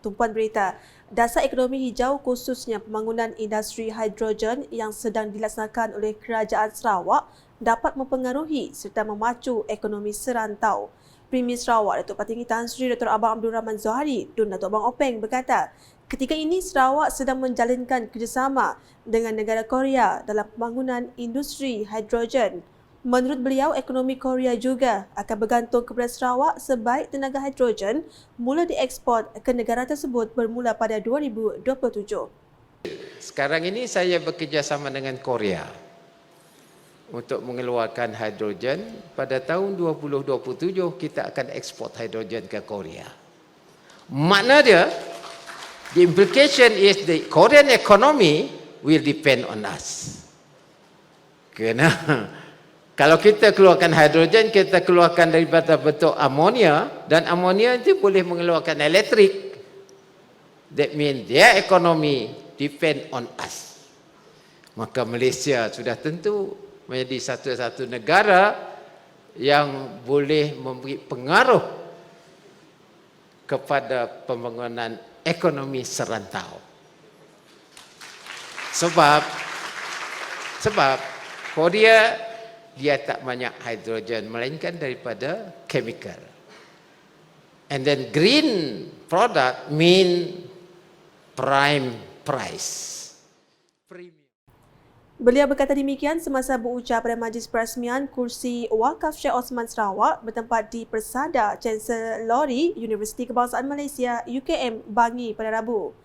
tumpuan berita. Dasar ekonomi hijau khususnya pembangunan industri hidrogen yang sedang dilaksanakan oleh Kerajaan Sarawak dapat mempengaruhi serta memacu ekonomi serantau. Premier Sarawak Datuk Patinggi Tan Sri Dr. Abang Abdul Rahman Zohari Tun Datuk Abang Openg berkata, ketika ini Sarawak sedang menjalinkan kerjasama dengan negara Korea dalam pembangunan industri hidrogen. Menurut beliau, ekonomi Korea juga akan bergantung kepada Sarawak sebaik tenaga hidrogen mula diekspor ke negara tersebut bermula pada 2027. Sekarang ini saya bekerjasama dengan Korea untuk mengeluarkan hidrogen. Pada tahun 2027 kita akan ekspor hidrogen ke Korea. Makna dia, the implication is the Korean economy will depend on us. Kerana kalau kita keluarkan hidrogen, kita keluarkan daripada bentuk amonia, dan amonia itu boleh mengeluarkan elektrik. That means their economy depend on us. Maka Malaysia sudah tentu menjadi satu-satu negara yang boleh memberi pengaruh kepada pembangunan ekonomi serantau. Sebab Korea dia tak banyak hidrogen melainkan daripada chemical. And then green product mean prime price. Premium. Beliau berkata demikian semasa berucap pada majlis perasmian kursi Wakaf Syekh Osman Sarawak bertempat di Persada Chancellory Universiti Kebangsaan Malaysia UKM Bangi pada Rabu.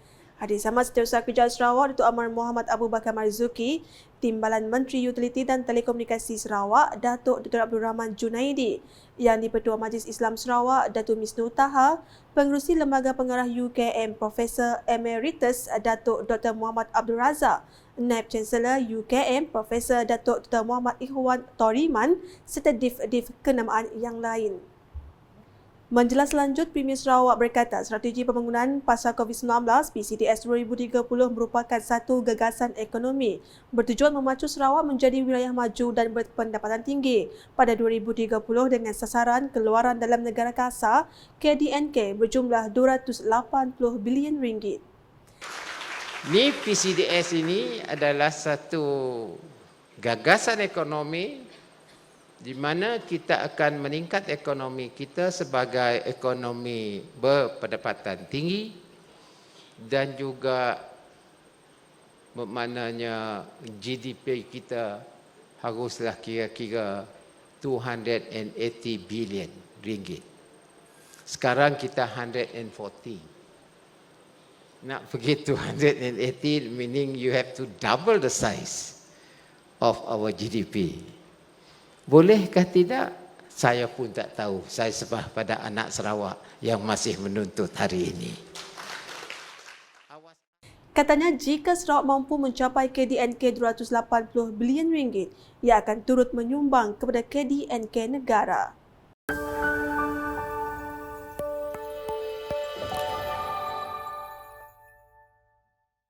Hadir sama Setiausaha Kerajaan Sarawak Datuk Amar Muhammad Abu Bakar Marzuki, Timbalan Menteri Utiliti dan Telekomunikasi Sarawak Datuk Dr. Abdul Rahman Junaidi, Yang di-Pertua Majlis Islam Sarawak Datuk Misnu Taha, Pengerusi Lembaga Pengarah UKM Profesor Emeritus Datuk Dr. Muhammad Abdul Razak, Naib Chancellor UKM Profesor Datuk Dr. Muhammad Ikhwan Toriman serta div-div kenamaan yang lain. Menjelas lanjut, Premier Sarawak berkata strategi pembangunan pasca COVID-19 PCDS 2030 merupakan satu gagasan ekonomi bertujuan memacu Sarawak menjadi wilayah maju dan berpendapatan tinggi pada 2030 dengan sasaran keluaran dalam negara kasar KDNK berjumlah RM280 bilion. Ni PCDS ini adalah satu gagasan ekonomi di mana kita akan meningkat ekonomi kita sebagai ekonomi berpendapatan tinggi dan juga maknanya GDP kita haruslah kira-kira 280 bilion ringgit. Sekarang kita 140. Nak pergi 280 meaning you have to double the size of our GDP. Bolehkah tidak? Saya pun tak tahu. Saya sebah pada anak Sarawak yang masih menuntut hari ini. Katanya jika Sarawak mampu mencapai KDNK RM280 bilion, ia akan turut menyumbang kepada KDNK negara.